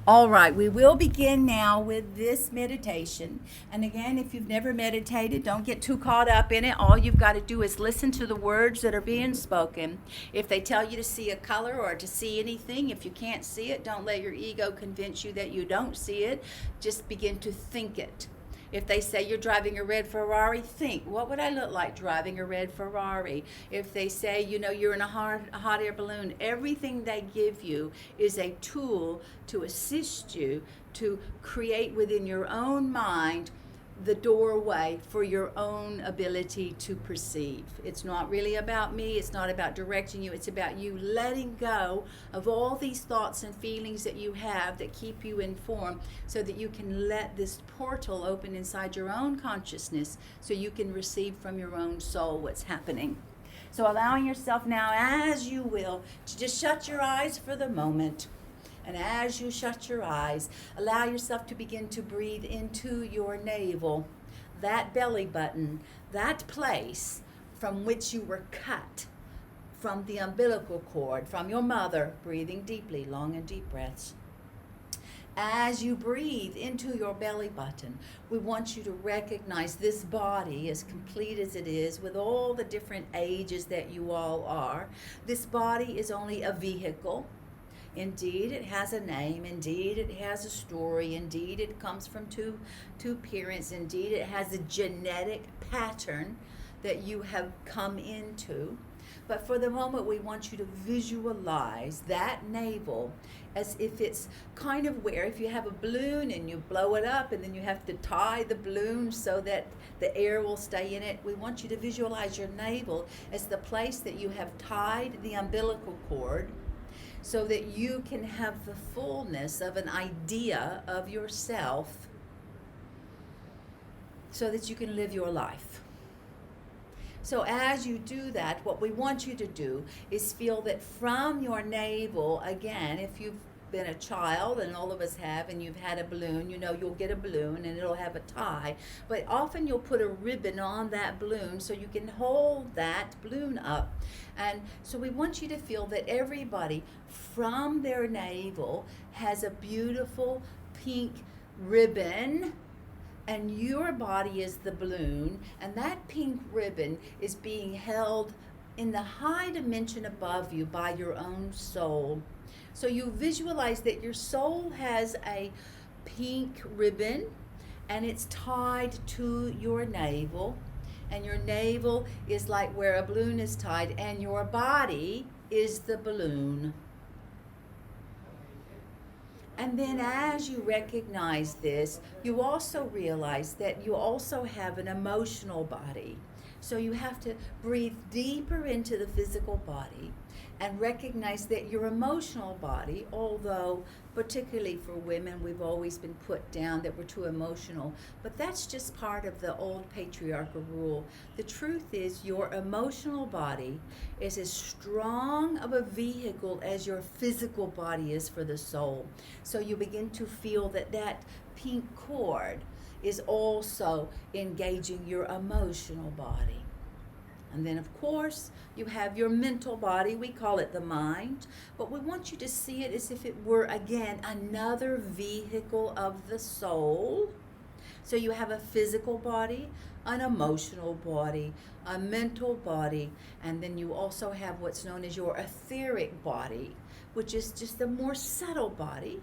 All right, we will begin now with this meditation. And again, if you've never meditated, don't get too caught up in it. All you've got to do is listen to the words that are being spoken. If they tell you to see a color or to see anything, if you can't see it, don't let your ego convince you that you don't see it. Just begin to think it. If they say you're driving a red Ferrari, think, what would I look like driving a red Ferrari? If they say, you're in a hot air balloon, everything they give you is a tool to assist you to create within your own mind the doorway for your own ability to perceive. It's not really about me. It's not about directing you. It's about you letting go of all these thoughts and feelings that you have that keep you informed, so that you can let this portal open inside your own consciousness, so you can receive from your own soul what's happening. So allowing yourself now, as you will, to just shut your eyes for the moment. And as you shut your eyes, allow yourself to begin to breathe into your navel, that belly button, that place from which you were cut, from the umbilical cord, from your mother, breathing deeply, long and deep breaths. As you breathe into your belly button, we want you to recognize this body, as complete as it is, with all the different ages that you all are. This body is only a vehicle. Indeed, it has a name. Indeed, it has a story. Indeed, it comes from two parents. Indeed, it has a genetic pattern that you have come into. But for the moment, we want you to visualize that navel as if it's kind of where, if you have a balloon and you blow it up and then you have to tie the balloon so that the air will stay in it, we want you to visualize your navel as the place that you have tied the umbilical cord, so that you can have the fullness of an idea of yourself, so that you can live your life. So as you do that, what we want you to do is feel that from your navel, again, if you've been a child, and all of us have, and you've had a balloon, you'll get a balloon and it'll have a tie, but often you'll put a ribbon on that balloon so you can hold that balloon up. And so we want you to feel that everybody from their navel has a beautiful pink ribbon, and your body is the balloon, and that pink ribbon is being held in the high dimension above you by your own soul. So you visualize that your soul has a pink ribbon, and it's tied to your navel, and your navel is like where a balloon is tied, and your body is the balloon. And then as you recognize this, you also realize that you also have an emotional body. So you have to breathe deeper into the physical body and recognize that your emotional body, although particularly for women, we've always been put down that we're too emotional, but that's just part of the old patriarchal rule. The truth is, your emotional body is as strong of a vehicle as your physical body is for the soul. So you begin to feel that that pink cord is also engaging your emotional body. And then, of course, you have your mental body. We call it the mind. But we want you to see it as if it were, again, another vehicle of the soul. So you have a physical body, an emotional body, a mental body, and then you also have what's known as your etheric body, which is just a more subtle body.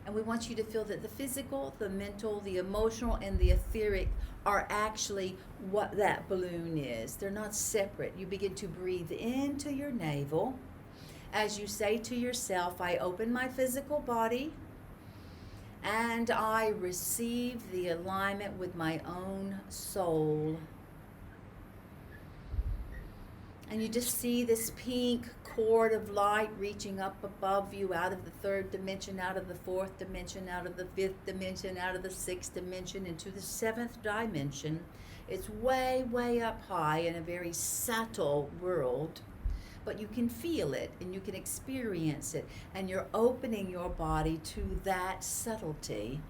And we want you to feel that the physical, the mental, the emotional, and the etheric are actually what that balloon is. They're not separate. You begin to breathe into your navel as you say to yourself, I open my physical body and I receive the alignment with my own soul. And you just see this pink cord of light reaching up above you, out of the third dimension, out of the fourth dimension, out of the fifth dimension, out of the sixth dimension, into the seventh dimension. It's way, way up high in a very subtle world, but you can feel it and you can experience it, and you're opening your body to that subtlety.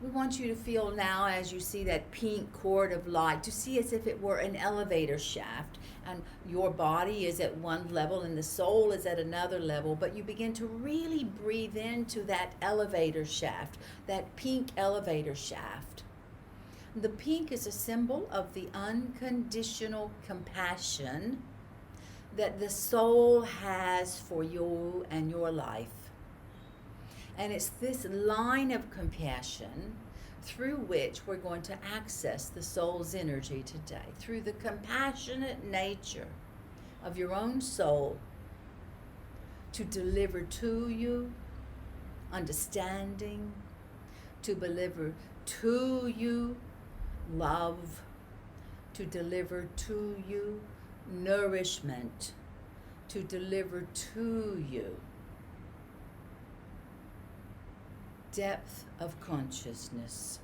We want you to feel now, as you see that pink cord of light, to see as if it were an elevator shaft. and your body is at one level and the soul is at another level, but you begin to really breathe into that elevator shaft, that pink elevator shaft. The pink is a symbol of the unconditional compassion that the soul has for you and your life. And it's this line of compassion through which we're going to access the soul's energy today, through the compassionate nature of your own soul to deliver to you understanding, to deliver to you love, to deliver to you nourishment, to deliver to you depth of consciousness.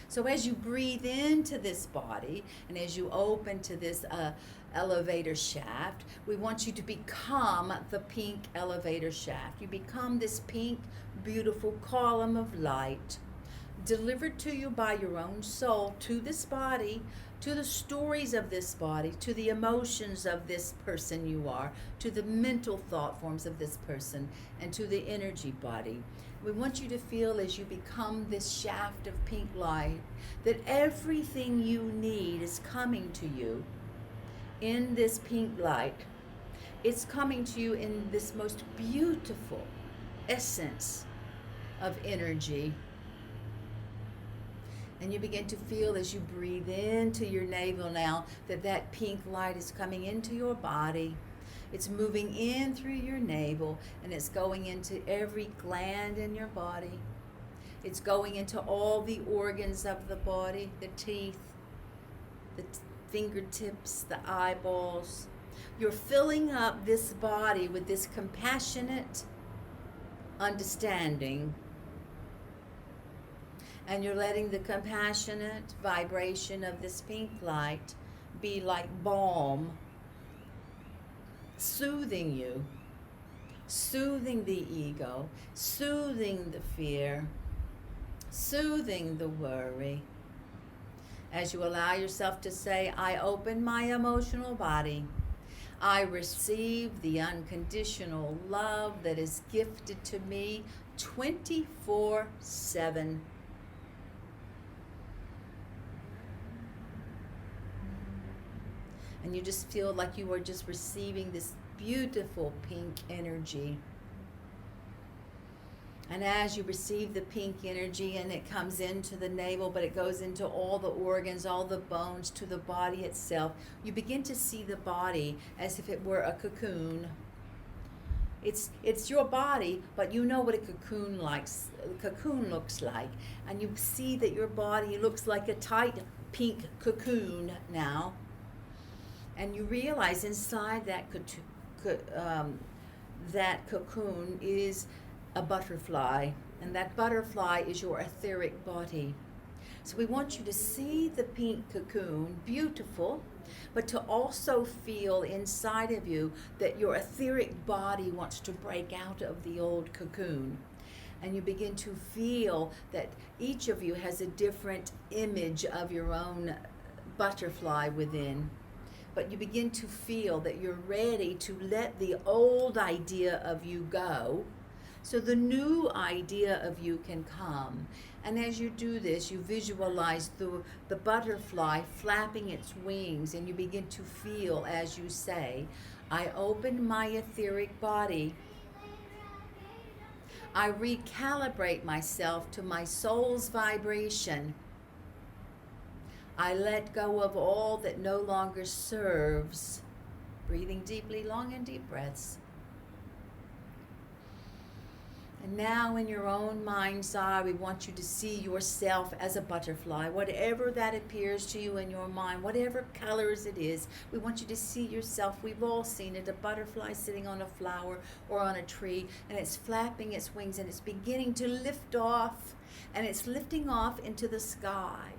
So as you breathe into this body and as you open to this elevator shaft, we want you to become the pink elevator shaft. You become this pink, beautiful column of light delivered to you by your own soul, to this body, to the stories of this body, to the emotions of this person you are, to the mental thought forms of this person, and to the energy body. We want you to feel as you become this shaft of pink light that everything you need is coming to you in this pink light. It's coming to you in this most beautiful essence of energy. And you begin to feel as you breathe into your navel now that that pink light is coming into your body. It's moving in through your navel and it's going into every gland in your body. It's going into all the organs of the body, the teeth, the fingertips, the eyeballs. You're filling up this body with this compassionate understanding. And you're letting the compassionate vibration of this pink light be like balm, soothing you, soothing the ego, soothing the fear, soothing the worry. As you allow yourself to say, I open my emotional body. I receive the unconditional love that is gifted to me 24/7. And you just feel like you are just receiving this beautiful pink energy. And as you receive the pink energy and it comes into the navel, but it goes into all the organs, all the bones, to the body itself, you begin to see the body as if it were a cocoon. It's your body, but you know what a cocoon looks like. And you see that your body looks like a tight pink cocoon now. And you realize inside that cocoon is a butterfly, and that butterfly is your etheric body. So we want you to see the pink cocoon, beautiful, but to also feel inside of you that your etheric body wants to break out of the old cocoon. And you begin to feel that each of you has a different image of your own butterfly within. But you begin to feel that you're ready to let the old idea of you go, so the new idea of you can come. And as you do this, you visualize the butterfly flapping its wings, and you begin to feel as you say, I open my etheric body. I recalibrate myself to my soul's vibration. I let go of all that no longer serves. Breathing deeply, long and deep breaths. And now in your own mind's eye, we want you to see yourself as a butterfly. Whatever that appears to you in your mind, whatever colors it is, we want you to see yourself. We've all seen it, a butterfly sitting on a flower or on a tree, and it's flapping its wings and it's beginning to lift off, and it's lifting off into the sky.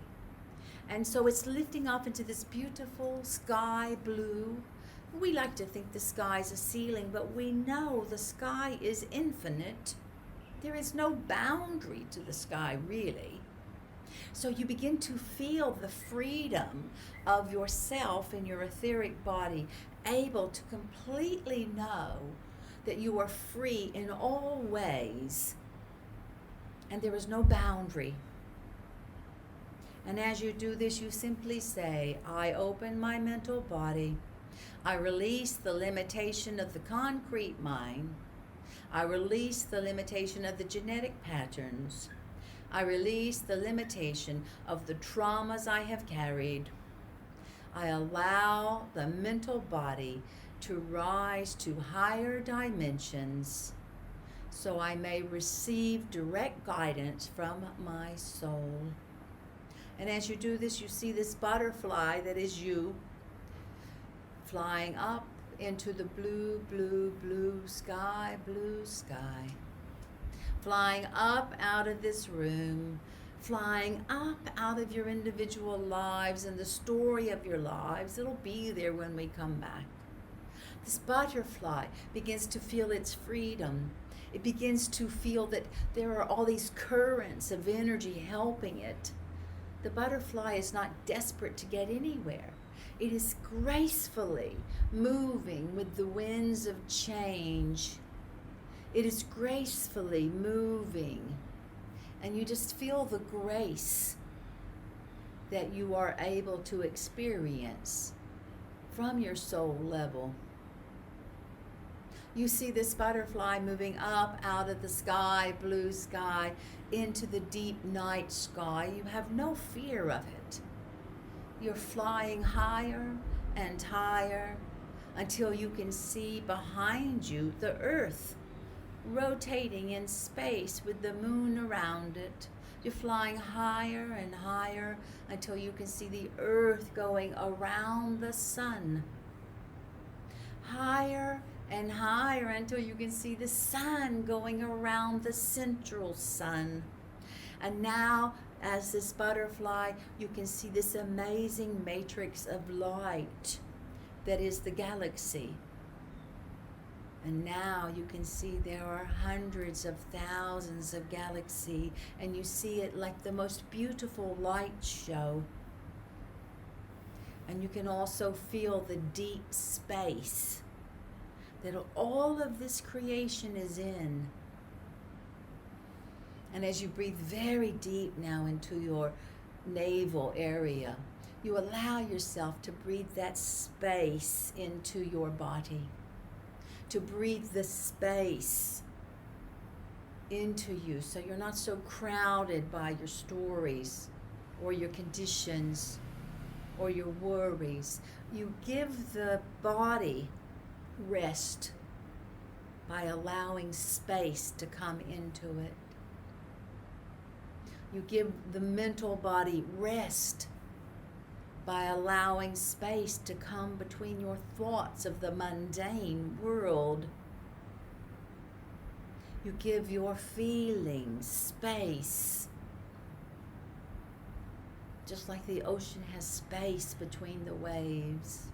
And so it's lifting off into this beautiful sky blue. We like to think the sky is a ceiling, but we know the sky is infinite. There is no boundary to the sky, really. So you begin to feel the freedom of yourself in your etheric body, able to completely know that you are free in all ways and there is no boundary. And as you do this, you simply say, I open my mental body. I release the limitation of the concrete mind. I release the limitation of the genetic patterns. I release the limitation of the traumas I have carried. I allow the mental body to rise to higher dimensions so I may receive direct guidance from my soul. And as you do this, you see this butterfly that is you flying up into the blue, blue, blue sky, flying up out of this room, flying up out of your individual lives and the story of your lives. It'll be there when we come back. This butterfly begins to feel its freedom. It begins to feel that there are all these currents of energy helping it. The butterfly is not desperate to get anywhere. It is gracefully moving with the winds of change. It is gracefully moving. And you just feel the grace that you are able to experience from your soul level. You see this butterfly moving up out of the sky, blue sky, into the deep night sky. You have no fear of it. You're flying higher and higher until you can see behind you the earth rotating in space with the moon around it. You're flying higher and higher until you can see the earth going around the sun. Higher and higher until you can see the sun going around the central sun. And now, as this butterfly, you can see this amazing matrix of light that is the galaxy. And now you can see there are hundreds of thousands of galaxies, and you see it like the most beautiful light show. And you can also feel the deep space that all of this creation is in. And as you breathe very deep now into your navel area, you allow yourself to breathe that space into your body, to breathe the space into you so you're not so crowded by your stories or your conditions or your worries. You give the body rest by allowing space to come into it. You give the mental body rest by allowing space to come between your thoughts of the mundane world. You give your feelings space, just like the ocean has space between the waves.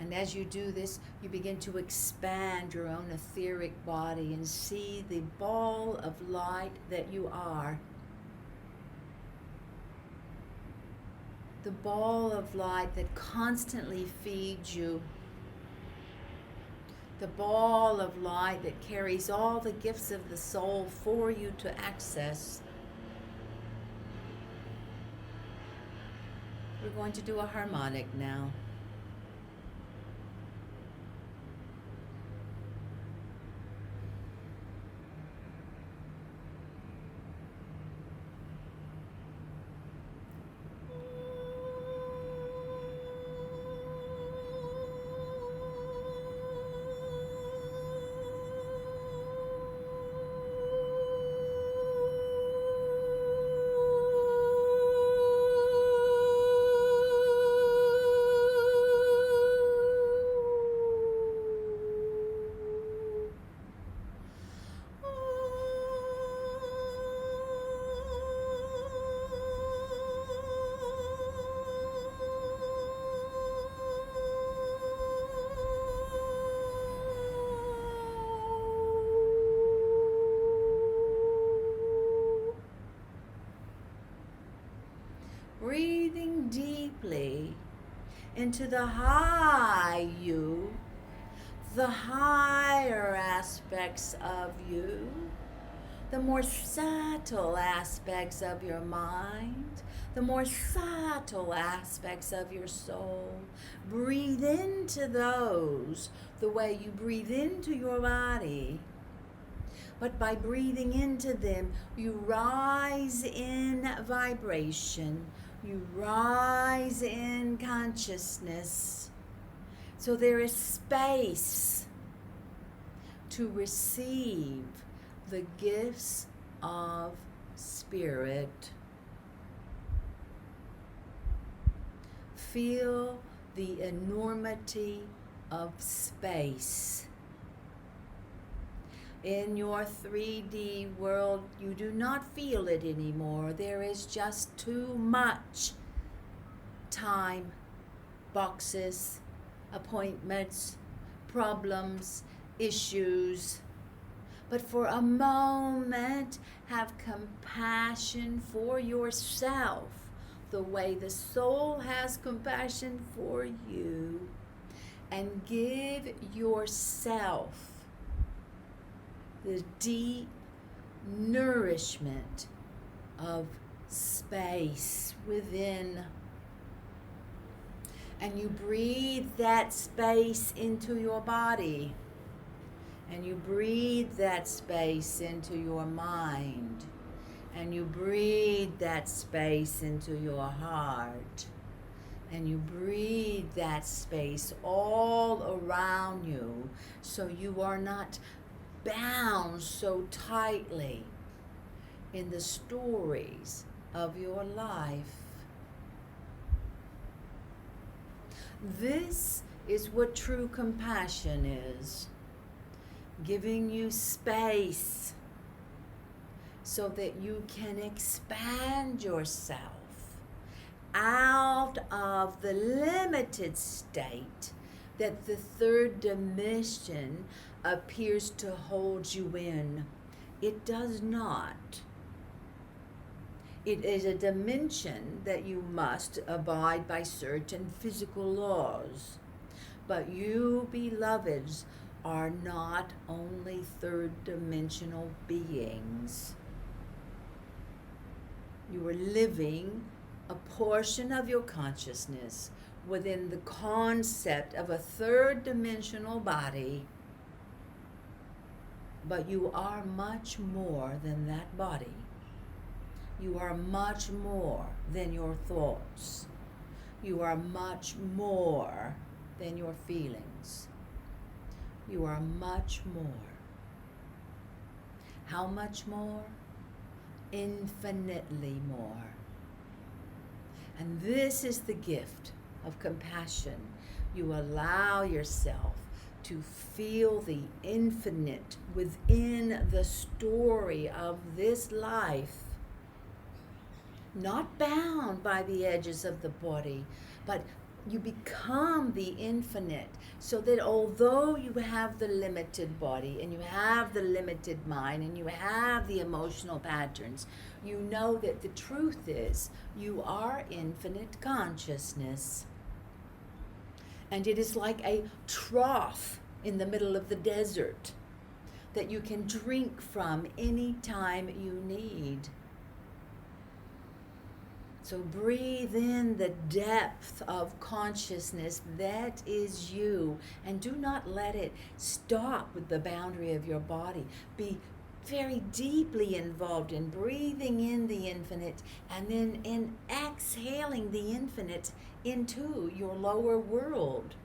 And as you do this, you begin to expand your own etheric body and see the ball of light that you are. The ball of light that constantly feeds you. The ball of light that carries all the gifts of the soul for you to access. We're going to do a harmonic now. into the high you, the higher aspects of you, the more subtle aspects of your mind, the more subtle aspects of your soul. Breathe into those the way you breathe into your body. But by breathing into them, you rise in vibration, you rise in consciousness. So there is space to receive the gifts of spirit. Feel the enormity of space. In your 3D world, you do not feel it anymore. There is just too much time, boxes, appointments, problems, issues. But for a moment, have compassion for yourself, the way the soul has compassion for you, and give yourself the deep nourishment of space within. And you breathe that space into your body. And you breathe that space into your mind. And you breathe that space into your heart. And you breathe that space all around you, so you are not bound so tightly in the stories of your life. This is what true compassion is. Giving you space so that you can expand yourself out of the limited state that the third dimension appears to hold you in. It does not. It is a dimension that you must abide by certain physical laws. But you, beloveds, are not only third dimensional beings. You are living a portion of your consciousness within the concept of a third dimensional body. But you are much more than that body. You are much more than your thoughts. You are much more than your feelings. You are much more. How much more? Infinitely more. And this is the gift of compassion. You allow yourself to feel the infinite within the story of this life, not bound by the edges of the body, but you become the infinite, so that although you have the limited body and you have the limited mind and you have the emotional patterns, you know that the truth is you are infinite consciousness. And it is like a trough in the middle of the desert that you can drink from any time you need. So breathe in the depth of consciousness that is you, and do not let it stop with the boundary of your body. Be very deeply involved in breathing in the infinite and then in exhaling the infinite into your lower world.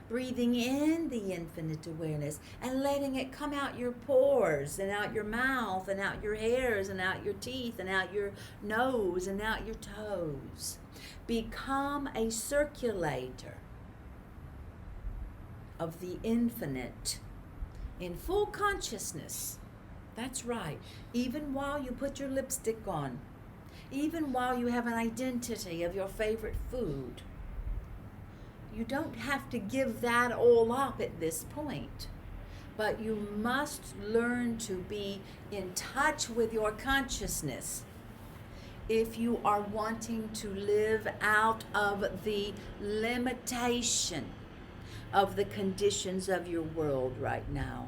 Breathing in the infinite awareness and letting it come out your pores and out your mouth and out your hairs and out your teeth and out your nose and out your toes. Become a circulator of the infinite in full consciousness. That's right. Even while you put your lipstick on, even while you have an identity of your favorite food, you don't have to give that all up at this point, but you must learn to be in touch with your consciousness if you are wanting to live out of the limitation of the conditions of your world right now.